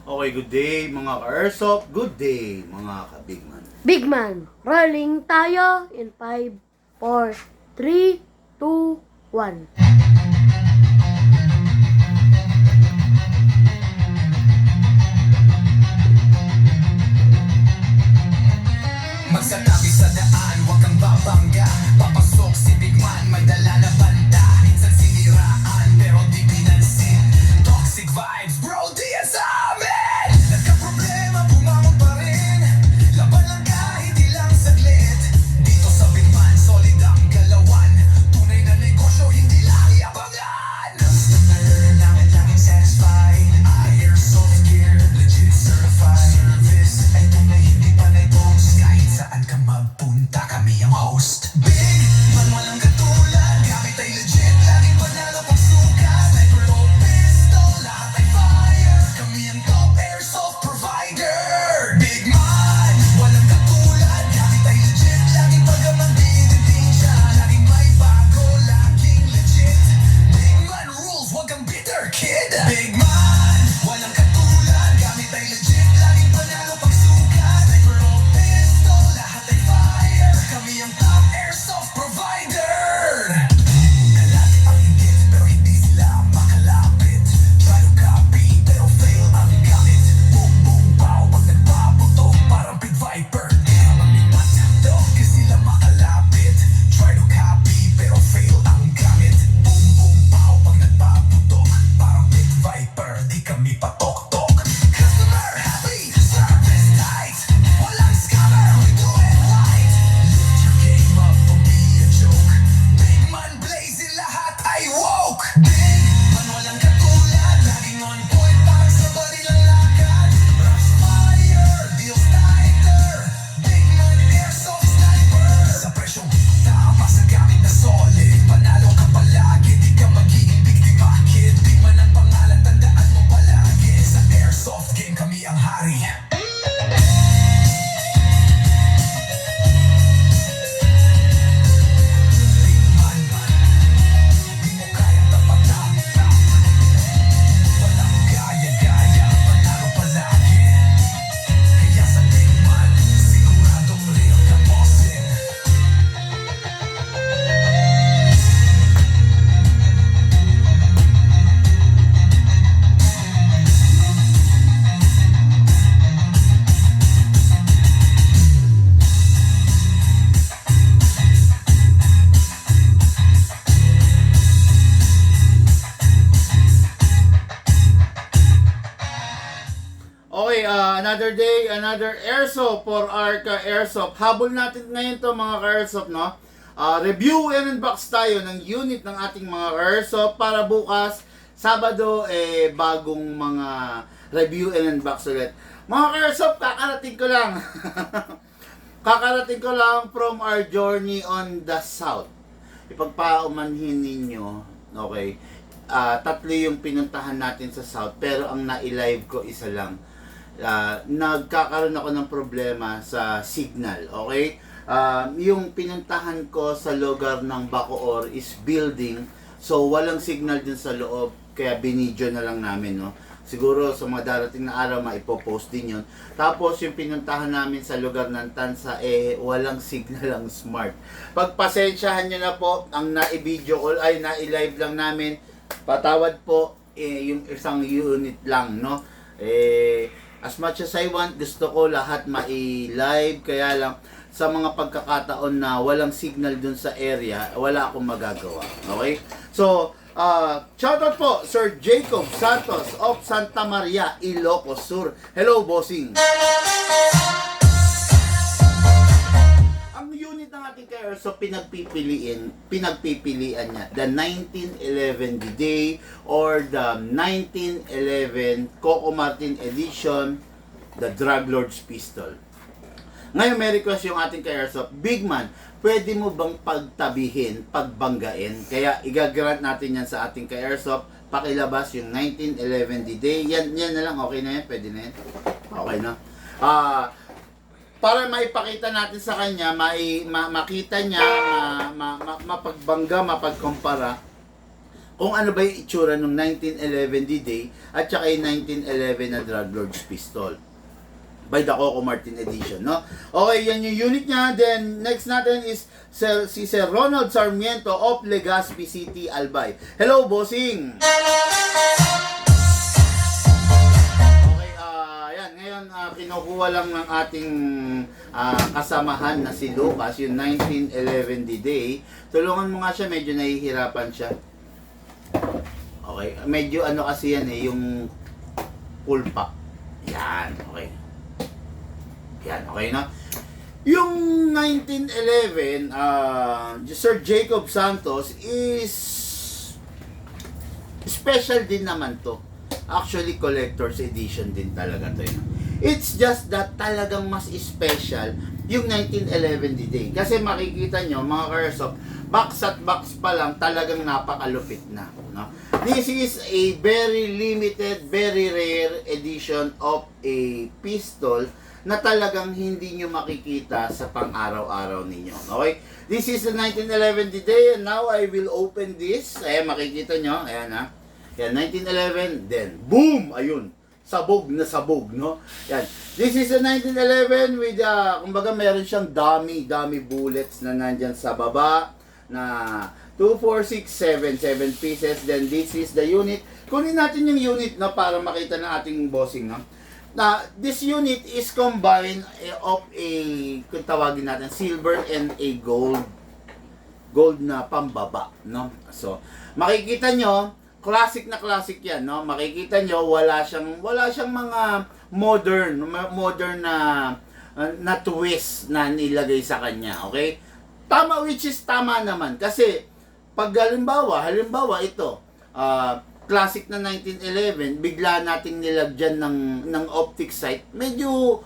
Okay, good day mga ka-airsoft. Good day mga ka-bigman. Big man, rolling tayo in 5, 4, 3, 2, 1. Magsatabi sa daan, huwag kang babangga. Papasok si Big Man, may dala na banda. Minsan siniraan, pero di pinansin. Toxic vibes, bro, di yan sa amin. Nagka-problema, bumangon pa rin. Laban lang kahit ilang saglit. Dito sa Big Man, solid ang galawan. Tunay na negosyo, hindi lang iabangan. Customer namin laging satisfied. Airsoft gear, legit certified. Service ay tunay, hindi panay boss. Kahit saan ka magpunta, kami ang host. Big man, walang katulad. Gamit ay legit, laging panalo pag sukat. Sniper o pistol, lahat ay fire. Kami ang top airsoft provider. Big man, walang katulad. Gamit ay legit, laging paggamang dinitin siya. Laging may bago, laging legit. Big man rules, wag kang bitter, kid. Big man, walang katulad. Gamit ay legit, laging panalo pag sukat. Sniper o pistol, lahat ay fire. Kami ang top airsoft provider. Kalat ang higit, pero hindi sila makalapit. Try to copy, pero fail ang gamit. Boom, boom, pow, pag nagpaputok, parang Pit Viper. Di ka mamipat, dog, di sila makalapit. Try to copy, pero fail ang gamit. Boom, boom, pow, pag nagpaputok, parang Pit Viper. Di kami patok-tok. Customer happy, service tight. Walang scammer, we do it right. Lift your game up, don't be a joke. Big man blazing, lahat ay woke. Big man walang katulad, laging on point, parang sa barilang lakad. Rush fire, deals tighter. Big man airsoft sniper. Sa presyong tama, sa gamit na solid. Panalo ka palagi, di ka magiging biktima, kid. Big man ang pangalan, tandaan mo palagi. Sa airsoft game, kami ang hari. Big man, di mo kayang tapatan. Walang gaya-gaya, panalo palagi. Kaya sa Big Man, siguradong real ka bossin. Okay, another day, another airsoft for our ka-airsoft. Habol natin ngayon to mga ka-airsoft, no? Review and unbox tayo ng unit ng ating mga ka-airsoft para bukas, Sabado, bagong mga review and unbox ulit. Mga ka-airsoft, kakarating ko lang. Kakarating ko lang from our journey on the south. Ipagpaumanhin ninyo, okay? Tatlo yung pinuntahan natin sa south, pero ang na-live ko isa lang. Nagkakaroon ako ng problema sa signal, okay? Yung pinuntahan ko sa lugar ng Bacoor is building, so walang signal dun sa loob, kaya binidyo na lang namin, no? Siguro sa mga darating na araw maipopost din yun. Tapos yung pinuntahan namin sa lugar ng Tansa, walang signal ang smart. Pagpasensyahan nyo na po, ang na-video call ay na-live lang namin. Patawad po, yung isang unit lang, no? As much as I want, gusto ko lahat ma-live, kaya lang sa mga pagkakataon na walang signal dun sa area, wala akong magagawa. Okay? So, shoutout po, Sir Jacob Santos of Santa Maria, Ilocos Sur. Hello, bossing! Ang unit ng ating ka-airsoft pinagpipilian niya, the 1911 D-Day or the 1911 Coco Martin Edition, the Drug Lord's Pistol. Ngayon may request yung ating ka-airsoft, Big Man, pwede mo bang pagtabihin, pagbanggain? Kaya igagrant natin yan sa ating ka-airsoft, pakilabas yung 1911 D-Day. Yan na lang, okay na yan, pwede na yan. Okay na. Para maipakita natin sa kanya, makita niya, mapagbangga, mapagkumpara kung ano ba yung itsura ng 1911 D-Day at saka yung 1911 na Drug Lord's Pistol by the Coco Martin edition, no? Okay, yan yung unit niya. Then, next natin is si Sir Ronald Sarmiento of Legazpi City, Albay. Hello, bossing! Okay, yan. Ngayon, kinukuha lang ng ating kasamahan na si Lucas, yung 1911 D-Day. Tulungan mo nga siya, medyo nahihirapan siya. Okay, medyo ano kasi yan yung pulpa. Yan, okay. Yan, okay na. Yung 1911, Sir Jacob Santos is special din naman to. Actually, collector's edition din talaga to. It's just that talagang mas special yung 1911 D-Day. Kasi makikita nyo, mga Airsoft, box at box pa lang, talagang napakalupit na. No? This is a very limited, very rare edition of a pistol na talagang hindi nyo makikita sa pang-araw-araw ninyo. Okay? This is the 1911 D-Day, and now I will open this. Ayan, makikita nyo. Ayan, ha. Ayan, 1911. Then, boom! Ayun. Sabog na sabog, no? Ayan. This is the 1911 with, kumbaga, meron siyang dummy bullets na nandyan sa baba na 2, 4, 6, 7 pieces. Then, this is the unit. Kunin natin yung unit, no, para makita ng ating bossing, no? Na this unit is combined of a, kung tawagin natin, silver and a gold na pambaba, no? So, makikita nyo, classic yan, no? Makikita nyo, wala siyang mga modern na twist na nilagay sa kanya, okay? Tama, which is tama naman, kasi pag halimbawa ito, classic na 1911, bigla nating nilagyan ng optic sight, medyo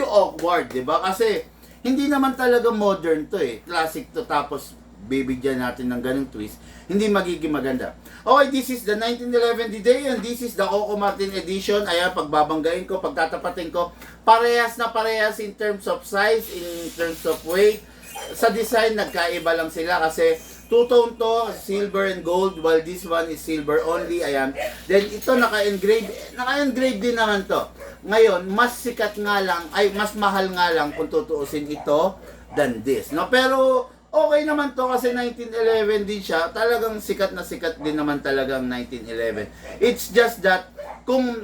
awkward, 'di ba? Kasi hindi naman talaga modern to classic to, tapos bibigyan natin ng ganung twist, hindi magiging maganda. Okay, this is the 1911 D-Day and this is the Coco Martin edition. Ayan, pagbabanggain ko, pagtatapatin ko, parehas in terms of size, in terms of weight. Sa design, nagkaiba lang sila kasi two-tone to, silver and gold, while this one is silver only. Ayan. Then ito naka-engrave din naman to. Ngayon, mas sikat nga lang, mas mahal nga lang kung tutuusin ito than this, no? Pero okay naman to kasi 1911 din siya. Talagang sikat na sikat din naman talagang 1911. It's just that kung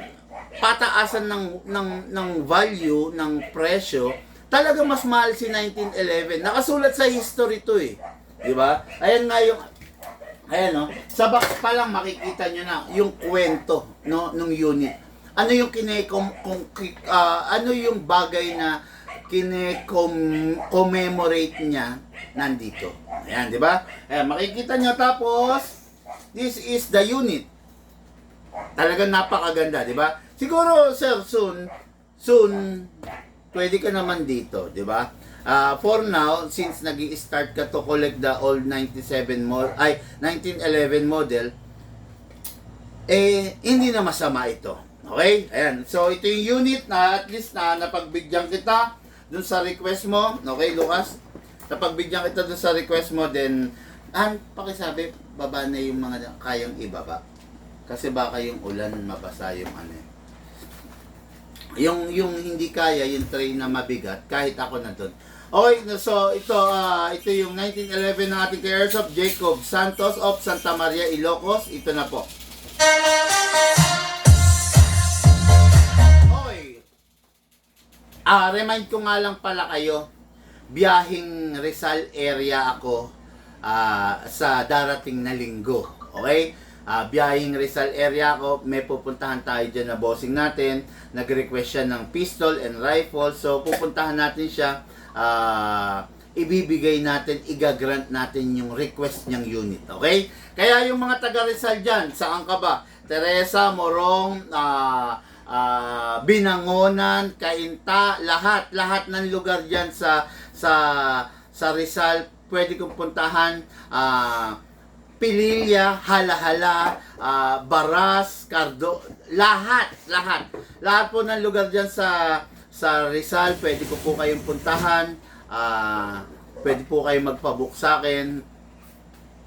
pataasan ng value, ng presyo, talagang mas mahal si 1911. Nakasulat sa history to Di ba? Ayan nga yung, ayan, no? Sa box pa lang makikita nyo na yung kwento, no, nung unit. Ano yung ano yung bagay na commemorate niya nandito. Ayan, di ba? Ayan, makikita nyo. Tapos, this is the unit. Talagang napakaganda, di ba? Siguro, sir, soon, pwede ka naman dito, di ba? For now, since nag-i-start ka to collect the old 1911 model, hindi na masama ito. Okay? Ayan. So, ito yung unit na at least na napagbigyan kita dun sa request mo. Okay, Lucas? Napagbigyan kita dun sa request mo, then, pakisabi, baba na yung mga kayang ibaba. Kasi baka yung ulan mabasa yung yung hindi kaya, yung tray na mabigat, kahit ako na dun. Okay, so ito yung 1911 ng ating Airsoft Jacob Santos of Santa Maria, Ilocos. Ito na po. Okay. Remind ko nga lang pala kayo, biyaheng Rizal area ako sa darating na linggo. Okay? Biyaheng Rizal area ako, may pupuntahan tayo dyan na bossing natin. Nag-request siya ng pistol and rifle. So, pupuntahan natin siya. Ibibigay natin, igagrant natin yung request niyang unit. Okay? Kaya yung mga taga Rizal dyan, saan ka ba? Teresa, Morong, Binangonan, Cainta, lahat ng lugar dyan sa Rizal, pwede kong puntahan. Pililla, Halahala, Baras, Cardo, lahat po ng lugar dyan sa Rizal, pwede ko po kayong puntahan. Pwede po kayong magpabook sa akin.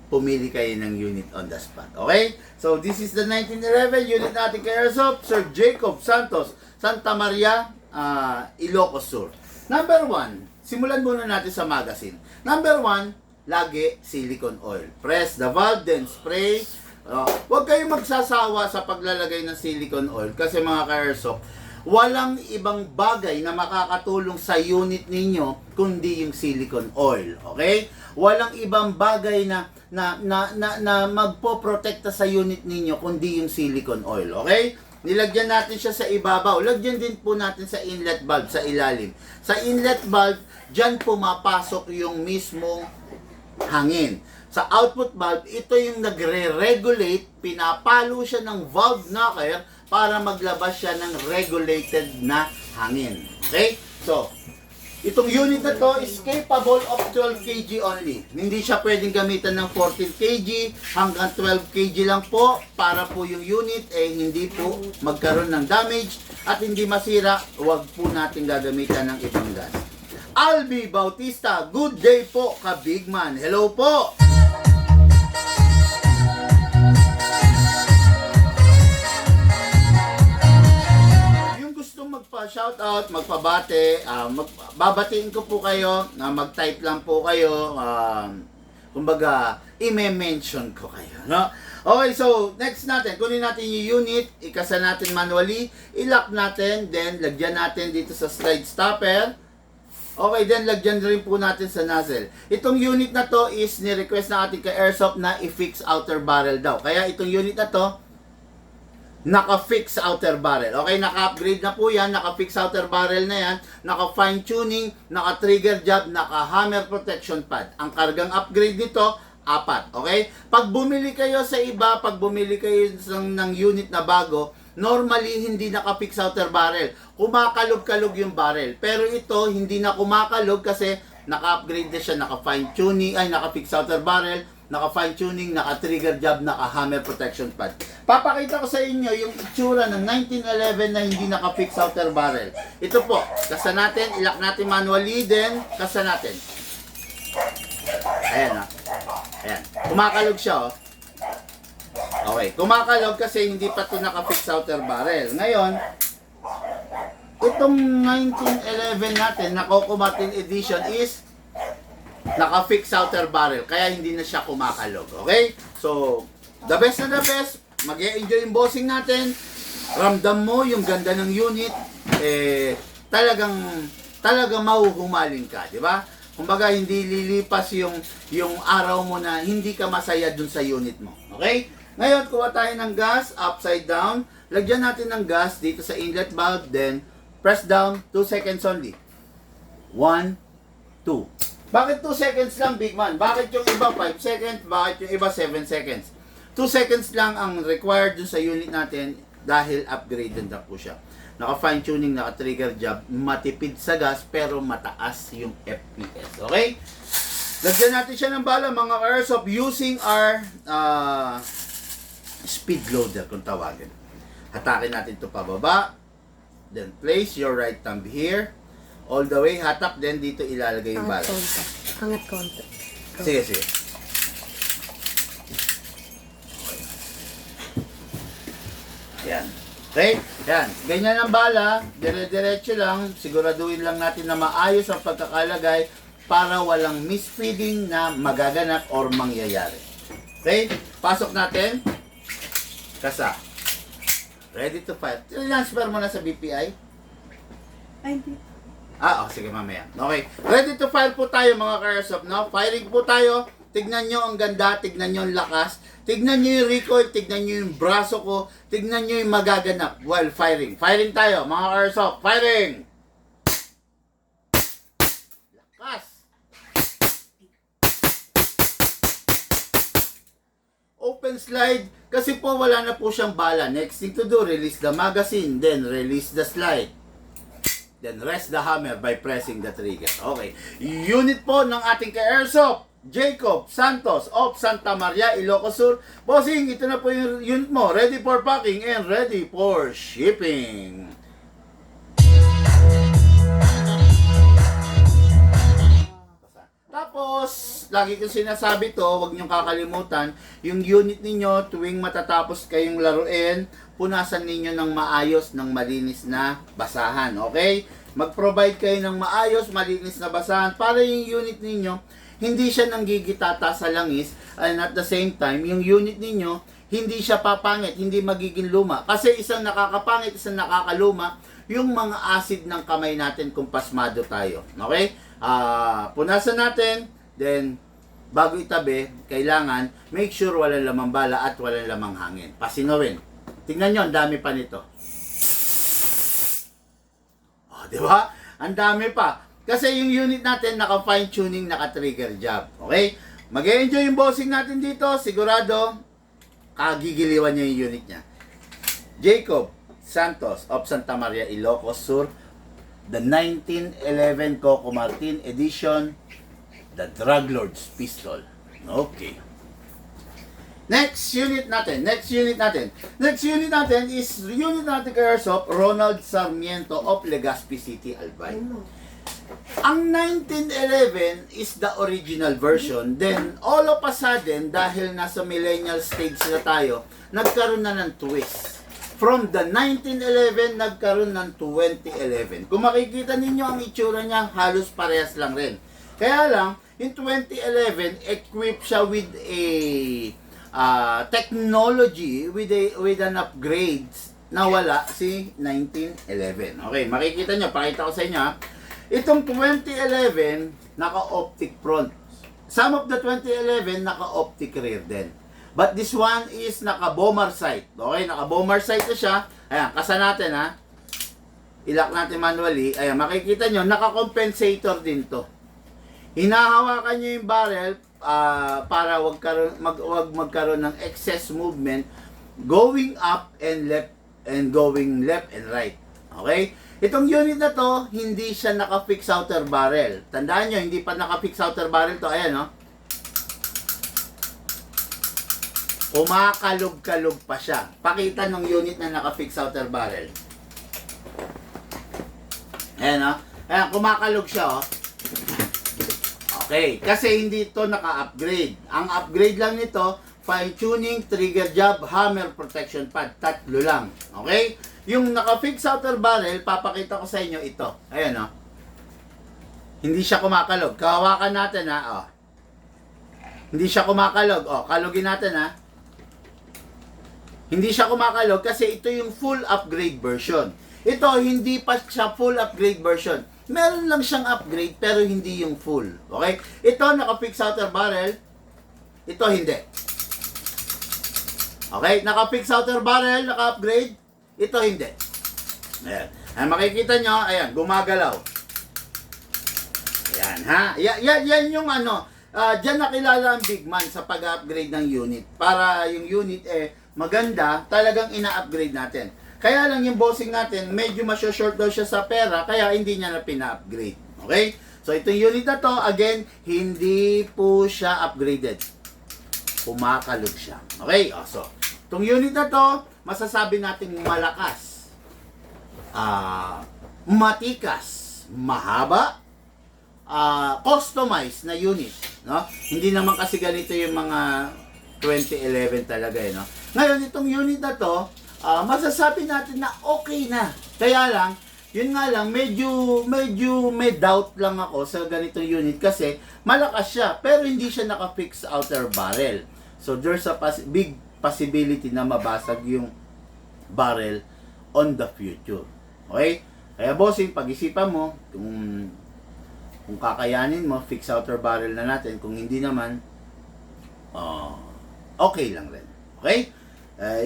pumili kayo ng unit on the spot. Okay? So, this is the 1911 unit natin kay Airsoft, Sir Jacob Santos, Santa Maria, Ilocos Sur. Number 1, simulan muna natin sa magazine. Number 1, lagi silicone oil. Press the valve, then spray. Huwag kayong magsasawa sa paglalagay ng silicone oil kasi mga ka-airsoft, walang ibang bagay na makakatulong sa unit ninyo kundi yung silicone oil. Okay? Walang ibang bagay na magpo-protekta sa unit ninyo kundi yung silicone oil. Okay? Nilagyan natin siya sa ibabaw. Lagyan din po natin sa inlet valve sa ilalim. Sa inlet valve, dyan pumapasok yung mismong hangin. Sa output valve, ito yung nagre-regulate, pinapalo siya ng valve knocker para maglabas siya ng regulated na hangin. Okay? So, itong unit na to is capable of 12 kg only. Hindi siya pwedeng gamitan ng 14 kg hanggang 12 kg lang po para po yung unit hindi po magkaroon ng damage at hindi masira. Huwag po natin gagamitan ng ibang gas. Albi Bautista, good day po ka Big Man. Hello po! Magpa-shoutout, magpabate, babatiin ko po kayo, mag-type lang po kayo, kumbaga, i-mention ko kayo, no? Okay, so, next natin, kunin natin yung unit, ikasa natin manually, i-lock natin, then, lagyan natin dito sa slide stopper. Okay, then, lagyan rin po natin sa nozzle. Itong unit na to is ni-request na ating ka-airsoft na i-fix outer barrel daw. Kaya, itong unit na to, naka-fix outer barrel. Okay, naka-upgrade na po yan, naka-fix outer barrel na yan, naka-fine tuning, naka-trigger job, naka-hammer protection pad. Ang kargang upgrade nito, 4. Okay? Pag bumili kayo sa iba, pag bumili kayo ng unit na bago, normally hindi naka-fix outer barrel. Kumakalog-kalog yung barrel. Pero ito, hindi na kumakalog kasi naka-upgrade na siya, naka-fine tuning, naka-fix outer barrel, naka-fine tuning, naka-trigger job, naka-hammer protection pad. Papakita ko sa inyo yung itsura ng 1911 na hindi naka-fix outer barrel. Ito po, kasa natin, ilak natin manually, then kasa natin. Ayan Ayan. Kumakalog siya Okay, kumakalog kasi hindi pa ito naka-fix outer barrel. Ngayon, itong 1911 natin, na Kokomatin edition is naka-fix outer barrel, kaya hindi na siya kumakalog. Okay? So, the best na the best, mag-e-enjoy yung bossing natin, ramdam mo yung ganda ng unit, talagang mahuhumaling ka, di ba? Kumbaga, hindi lilipas yung araw mo na hindi ka masaya dun sa unit mo. Okay? Ngayon, kuha tayo ng gas, upside down, lagyan natin ng gas dito sa inlet valve, then press down, 2 seconds only. 1, 2. Bakit 2 seconds lang, Big Man? Bakit yung iba 5 seconds? Bakit yung iba 7 seconds? 2 seconds lang ang required dun sa unit natin dahil upgraded na po siya. Naka-fine tuning, naka-trigger job, matipid sa gas pero mataas yung FPS. Okay? Lagyan natin siya ng bala, mga airsoft, using our speed loader kung tawagin. Hatakin natin ito pababa. Then place your right thumb here. All the way, hatak, then dito ilalagay yung bala. Angat konti. Sige, sige. Yan. Okay? Yan. Ganyan ang bala. Dire-diretso lang. Siguraduhin lang natin na maayos ang pagkakalagay para walang misfeeding na magaganap or mangyayari. Okay? Pasok natin. Kasa. Ready to fire. Transfer mo na sa BPI. Ay, hindi. Sige, mamaya. Okay. Ready to fire po tayo, mga ka-airsoft, no? Firing po tayo. Tignan nyo ang ganda, tignan nyo ang lakas, tignan nyo yung recoil, tignan nyo yung braso ko, tignan nyo yung magaganap while firing. Firing tayo, mga ka-airsoft. Firing! Lakas! Open slide, kasi po wala na po siyang bala. Next thing to do, release the magazine, then release the slide. Then rest the hammer by pressing the trigger. Okay. Unit po ng ating ka-airsoft, Jacob Santos of Santa Maria, Ilocos Sur. Bossing, ito na po yung unit mo. Ready for packing and ready for shipping. Tapos, lagi kong sinasabi to, huwag niyong kakalimutan, yung unit ninyo, tuwing matatapos kayong laruin, punasan ninyo ng maayos, ng malinis na basahan, okay? Mag-provide kayo ng maayos, malinis na basahan, para yung unit ninyo, hindi siya nanggigitata sa langis, and at the same time, yung unit ninyo, hindi siya papangit, hindi magiging luma. Kasi isang nakakapangit, isang nakakaluma, yung mga acid ng kamay natin kung pasmado tayo. Okay? Punasan natin, then, bago itabi, kailangan, make sure walang lamang bala at walang lamang hangin. Pasinawin. Tingnan nyo, ang dami pa nito. Oh, di ba? Ang dami pa. Kasi yung unit natin, naka-fine tuning, naka-trigger job. Okay? Mag-enjoy yung bossing natin dito. Sigurado, kagigiliwan niya yung unit niya. Jacob Santos of Santa Maria, Ilocos Sur, the 1911 Coco Martin edition, the Drug Lord's Pistol. Okay. Next unit natin is unit natin kay Airsoft, Ronald Sarmiento of Legazpi City, Albay. Ang 1911 is the original version. Then, all of a sudden, dahil nasa millennial stage na tayo, nagkaroon na ng twist. From the 1911, nagkaroon ng 2011. Kung makikita ninyo ang itsura niya, halos parehas lang rin. Kaya lang, in 2011, equipped siya with a technology, with an upgrades na wala si 1911. Okay, makikita nyo, pakita ko sa inyo ha. Itong 2011, naka-optic front. Some of the 2011, naka-optic rear din. But this one is naka-bomber sight. Okay, naka-bomber sight na siya. Ayan, kasa natin ha. Ilak natin manually. Ayan, makikita nyo, naka-compensator din to. Hinahawakan nyo yung barrel para wag magkaroon ng excess movement going up and left and going left and right. Okay? Itong unit na to, hindi siya naka-fix outer barrel. Tandaan nyo, hindi pa naka-fix outer barrel to. Ayan, no? Kumakalog-kalog pa siya. Pakita ng unit na naka-fix outer barrel. Ayan, no? Ayan, kumakalog siya, oh. Okay, kasi hindi ito naka-upgrade. Ang upgrade lang nito, fine-tuning, trigger job, hammer protection pad. Tatlo lang. Okay? Yung naka-fix outer barrel, papakita ko sa inyo ito. Ayan, oh. Hindi siya kumakalog. Kahawakan natin, ha. Oh. Hindi siya kumakalog. Oh, kalugin natin, ha. Hindi siya kumakalog kasi ito yung full upgrade version. Ito, hindi pa siya full upgrade version. Meron lang siyang upgrade, pero hindi yung full. Okay? Ito, naka-fix outer barrel. Ito, hindi. Okay? Naka-fix outer barrel, naka-upgrade. Ito hindi. Ayan. Ayan, makikita nyo, ayan, gumagalaw. Ayan, ha? Yan yung ano, dyan nakilala ang big man sa pag-upgrade ng unit. Para yung unit, maganda, talagang ina-upgrade natin. Kaya lang yung bossing natin, medyo masya-short daw siya sa pera, kaya hindi niya na pina-upgrade. Okay? So, itong unit na to, again, hindi po siya upgraded. Kumakalog siya. Okay? So, itong unit na to, masasabi nating malakas, matikas, mahaba, customized na unit, no? Hindi naman kasi ganito yung mga 2011 talaga, no? Ngayon, itong unit na to, masasabi natin na okay na. Kaya lang, yun nga lang, medyo may doubt lang ako sa ganitong unit kasi malakas siya, pero hindi siya naka-fix outer barrel. So, there's a big possibility na mabasag yung barrel on the future. Okay? Kaya bossing, pag-isipan mo kung kakayanin mo, fix outer barrel na natin. Kung hindi naman, okay lang rin. Okay?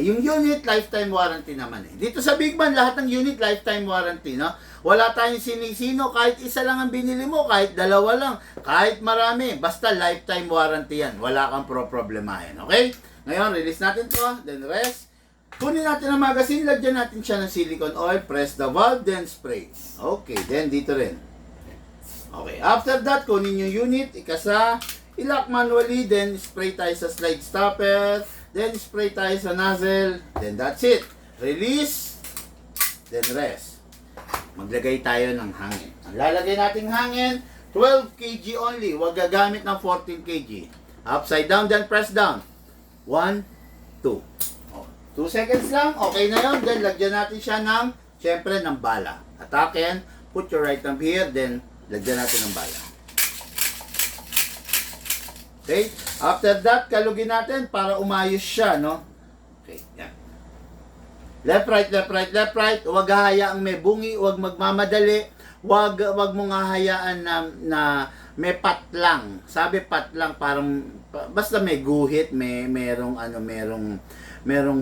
Yung unit, lifetime warranty naman eh. Dito sa Big Man, lahat ng unit, lifetime warranty, no? Wala tayong sinisino, kahit isa lang ang binili mo, kahit dalawa lang, kahit marami, basta lifetime warranty yan. Wala kang problemahin, okay? Ngayon, release natin to, then rest. Kunin natin ang magazine, lagyan natin siya ng silicone oil, press the valve, then spray. Okay, then dito rin. Okay, after that, kunin yung unit, ikasa, ilock manually, then spray tayo sa slide stopper, then spray tayo sa nozzle, then that's it. Release, then rest. Maglagay tayo ng hangin. Ang lalagay nating hangin, 12 kg only. Huwag gagamit ng 14 kg. Upside down, then press down. 1, 2. 2 seconds lang. Okay na yun. Then, lagyan natin siya ng, syempre, ng bala. Atakin. Put your right thumb here. Then, lagyan natin ng bala. Okay? After that, kalugin natin para umayos siya, no? Okay, yan. Left, right, left, right, left, right. Huwag hahayaang may bungi. Huwag magmamadali. Huwag mong hahayaan na may patlang. Sabi patlang, parang, basta may guhit, merong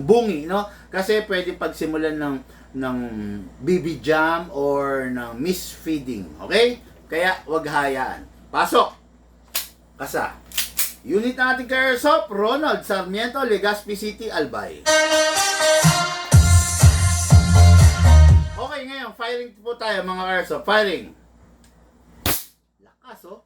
bungi, no? Kasi pwede pagsimulan ng BB jam or ng misfeeding, okay? Kaya wag hayaan. Pasok. Kasa. Unit natin kay Airsoft, Ronald Sarmiento, Legazpi City, Albay. Okay, ngayon firing po tayo mga Airsoft. Firing. Lakas, oh.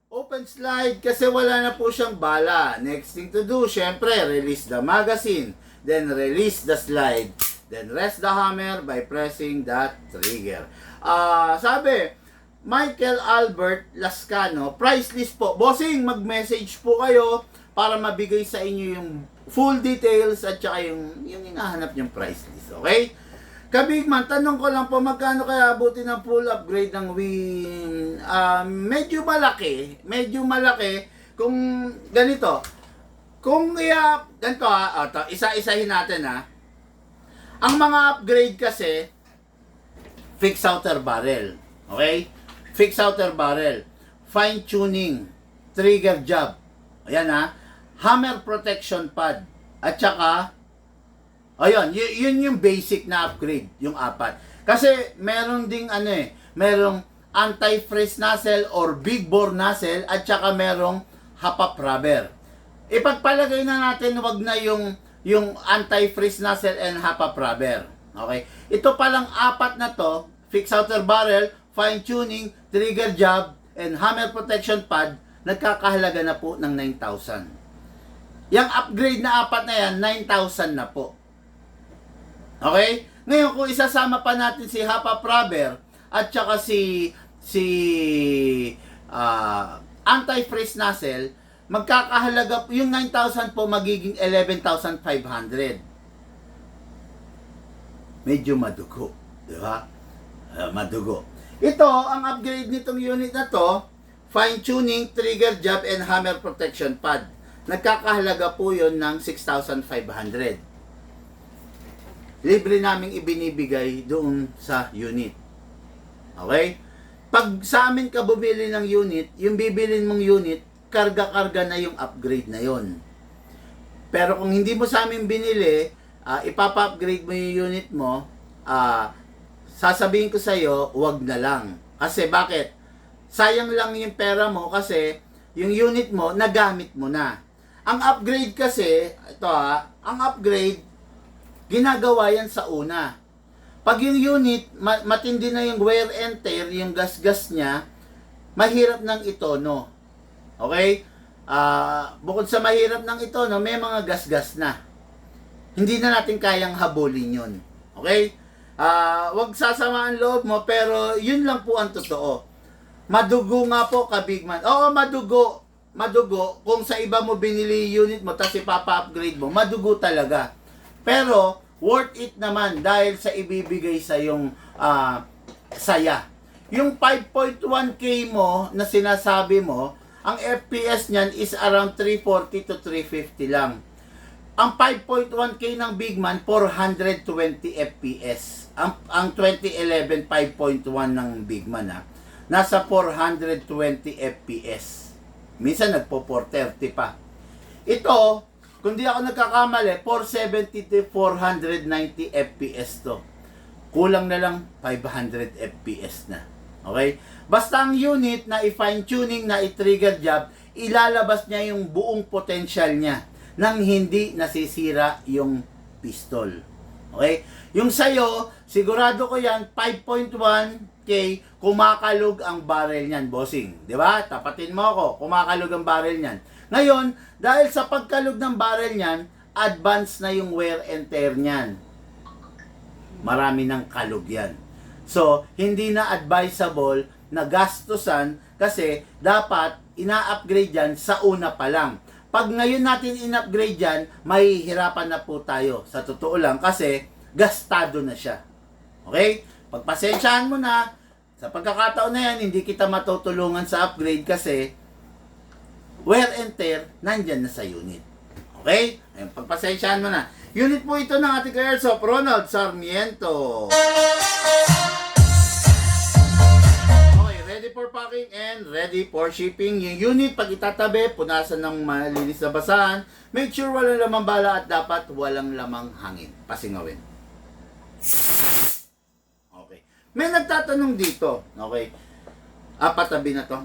Open slide kasi wala na po siyang bala. Next thing to do, syempre, release the magazine. Then release the slide. Then rest the hammer by pressing that trigger. Sabi, Michael Albert Lascano, price list po. Bossing, mag-message po kayo para mabigay sa inyo yung full details at saka yung hinahanap yung price list. Okay? Kabigman, tanong ko lang po, magkano kaya abutin ng full upgrade ng Win? Medyo malaki. Kung ganito, kung ganito isa-isahin natin Ang mga upgrade kasi, fixed outer barrel. Okay? Fixed outer barrel. Fine tuning. Trigger job. Ayan hammer protection pad. At saka, ayun, yun yung basic na upgrade, yung 4. Kasi meron ding merong anti-freeze nozzle or big bore nozzle at saka merong hop-up rubber. Ipagpalagay na natin wag na yung anti-freeze nozzle and hop-up rubber. Okay? Ito palang 4 na to, fixed outer barrel, fine tuning, trigger job, and hammer protection pad, nagkakahalaga na po ng 9,000. Yung upgrade na 4 na yan, 9,000 na po. Okay? Ngayon, kung isasama pa natin si hop-up rubber at saka si anti-freeze nozzle, magkakahalaga, yung 9,000 po magiging 11,500. Medyo madugo. Di ba? Madugo. Ito, ang upgrade nitong unit na to, fine tuning, trigger job, and hammer protection pad. Nagkakahalaga po yun ng 6,500. Libre naming ibinibigay doon sa unit. Okay? Pag sa amin ka bumili ng unit, yung bibilin mong unit, karga-karga na yung upgrade na yon. Pero kung hindi mo sa amin binili, ipapa-upgrade mo yung unit mo, sasabihin ko sa iyo, wag na lang. Kasi bakit? Sayang lang yung pera mo kasi yung unit mo, nagamit mo na. Ang upgrade kasi, ang upgrade, ginagawa yan sa una. Pag yung unit, matindi na yung wear and tear, yung gas-gas niya, mahirap ng itono. Okay? Bukod sa mahirap ng itono, may mga gas-gas na. Hindi na natin kayang habulin yun. Okay? Wag sasama ang loob mo, pero yun lang po ang totoo. Madugo nga po, kabigman. Oo, madugo. Madugo. Kung sa iba mo binili unit mo, tapos ipapa-upgrade mo, madugo talaga. Pero, worth it naman dahil sa ibibigay sa yung saya. Yung 5.1K mo na sinasabi mo, ang FPS niyan is around 340 to 350 lang. Ang 5.1K ng Bigman, 420 FPS. Ang 2011 5.1 ng Bigman nasa 420 FPS. Minsan nagpo 430 pa. Ito, kung di ako nagkakamali, 470 to 490 FPS to. Kulang na lang 500 FPS na. Okay? Basta ang unit na i-fine tuning, na i-trigger job, ilalabas niya yung buong potential niya nang hindi nasisira yung pistol. Okay? Yung sayo, sigurado ko yan, 5.1K, kumakalog ang barrel niyan, bossing. Di ba? Tapatin mo ako, kumakalog ang barrel niyan. Ngayon, dahil sa pagkalog ng barrel niyan, advance na yung wear and tear niyan. Marami ng kalog yan. So, hindi na advisable na gastusan kasi dapat ina-upgrade yan sa una pa lang. Pag ngayon natin in-upgrade yan, mahihirapan na po tayo. Sa totoo lang kasi gastado na siya. Okay? Pagpasensyahan mo na, sa pagkakataon na yan, hindi kita matutulungan sa upgrade kasi wear and tear, nandyan na sa unit. Okay? Ayun, pagpasensyahan mo na. Unit po ito ng ating ka-airsoft, Ronald Sarmiento. Okay, ready for packing and ready for shipping. Yung unit, pag itatabi, punasan ng malinis na basahan. Make sure walang lamang bala at dapat walang lamang hangin. Pasingawin. Okay. May nagtatanong dito. Okay. Patabi na to.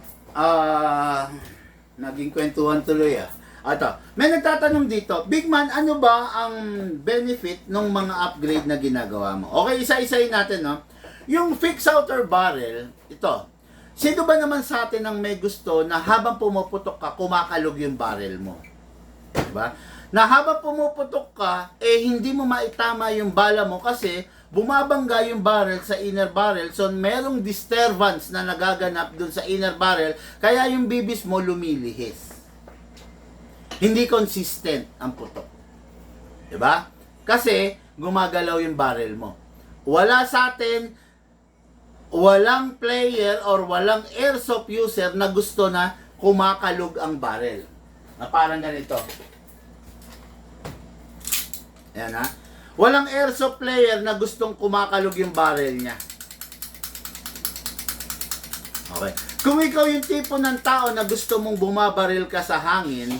Naging kwentuhan tuloy Ato, may nagtatanong dito, Big Man, ano ba ang benefit ng mga upgrade na ginagawa mo? Okay, isa-isayin natin, no? Yung fixed outer barrel, ito. Sino ba naman sa atin ang may gusto na habang pumuputok ka, kumakalog yung barrel mo? Diba? Na habang pumuputok ka, hindi mo maitama yung bala mo kasi bumabangga yung barrel sa inner barrel, so merong disturbance na nagaganap dun sa inner barrel, kaya yung bibis mo lumilihis. Hindi consistent ang putok. Diba? Kasi gumagalaw yung barrel mo. Wala sa atin, walang player or walang airsoft user na gusto na kumakalog ang barrel. Na parang ganito. Ayan Walang airsoft player na gustong kumakalog yung barrel niya. Okay. Kung ikaw yung tipo ng tao na gusto mong bumabaril ka sa hangin,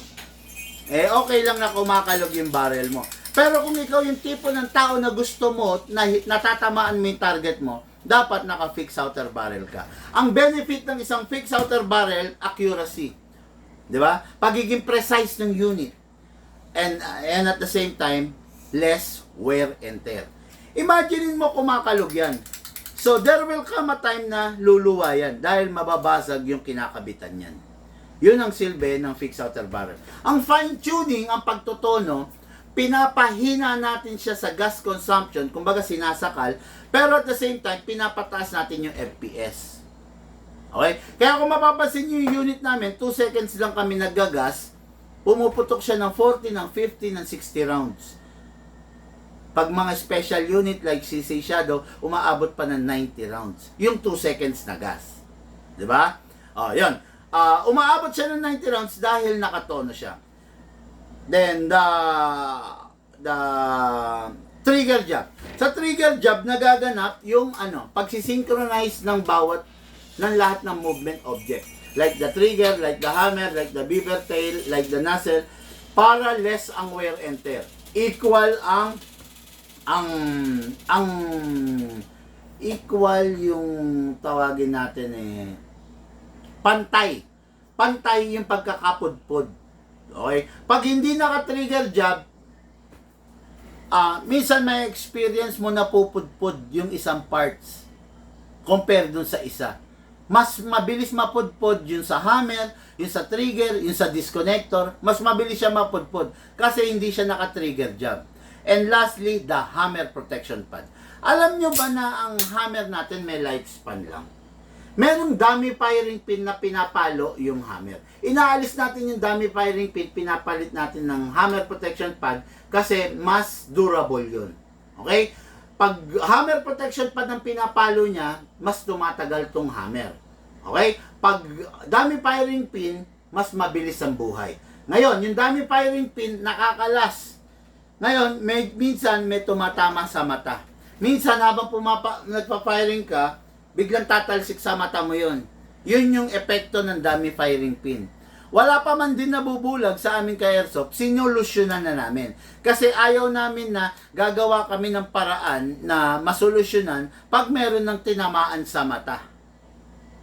okay lang na kumakalog yung barrel mo. Pero kung ikaw yung tipo ng tao na gusto mo, na natatamaan mo yung target mo, dapat naka-fix outer barrel ka. Ang benefit ng isang fix outer barrel, accuracy. Di ba? Pagiging precise ng unit. And at the same time, less wear and tear. Imaginein mo kumakalog yan. So, there will come a time na luluwa yan dahil mababasag yung kinakabitan yan. Yun ang silbi ng fixed outer barrel. Ang fine-tuning, ang pagtotono, pinapahina natin siya sa gas consumption, kumbaga sinasakal, pero at the same time, pinapataas natin yung FPS. Okay? Kaya kung mapapansin nyo yung unit namin, 2 seconds lang kami naggagas, pumuputok siya ng 40, ng 50, ng 60 rounds. Pag mga special unit like CC Shadow, umaabot pa ng 90 rounds. Yung 2 seconds na gas. Diba? Yun. Umaabot siya ng 90 rounds dahil nakatono siya. Then, the trigger job. Sa trigger job, nagaganap yung pagsisynchronize ng lahat ng movement object. Like the trigger, like the hammer, like the beaver tail, like the nozzle, para less ang wear and tear. Equal equal yung tawagin natin pantay. Pantay yung pagkakapudpud. Okay? Pag hindi naka-trigger job, minsan may experience mo na pupudpud yung isang parts compare dun sa isa. Mas mabilis mapudpud yung sa hammer, yung sa trigger, yung sa disconnector. Mas mabilis siya mapudpud kasi hindi siya naka-trigger job. And lastly, the hammer protection pad. Alam nyo ba na ang hammer natin may lifespan lang? Merong dummy firing pin na pinapalo yung hammer. Inaalis natin yung dummy firing pin, pinapalit natin ng hammer protection pad kasi mas durable yun. Okay? Pag hammer protection pad ang pinapalo niya, mas tumatagal tong hammer. Okay? Pag dummy firing pin, mas mabilis ang buhay. Ngayon, yung dummy firing pin, nakakalas. Ngayon, minsan may tumatama sa mata. Minsan, habang nagpa-firing ka, biglang tatalsik sa mata mo yun. Yun yung epekto ng dummy firing pin. Wala pa man din nabubulag sa aming ka-airsoft, sinolusyonan na namin. Kasi ayaw namin na gagawa kami ng paraan na masolusyonan pag meron ng tinamaan sa mata.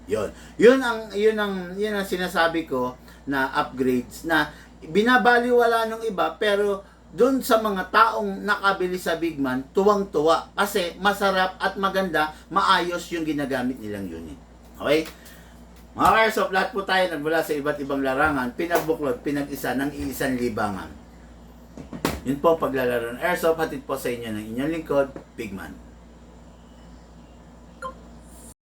Yun ang sinasabi ko na upgrades na binabaliwala ng iba pero doon sa mga taong nakabili sa Big Man, tuwang-tuwa. Kasi masarap at maganda, maayos yung ginagamit nilang unit. Okay? Mga ka-airsoft, lahat po tayo nagmula sa iba't ibang larangan, pinagbuklod, pinag-isa ng iisang libangan. Yun po ang paglalaro ng airsoft, hatid po sa inyo ng inyong lingkod, Big Man.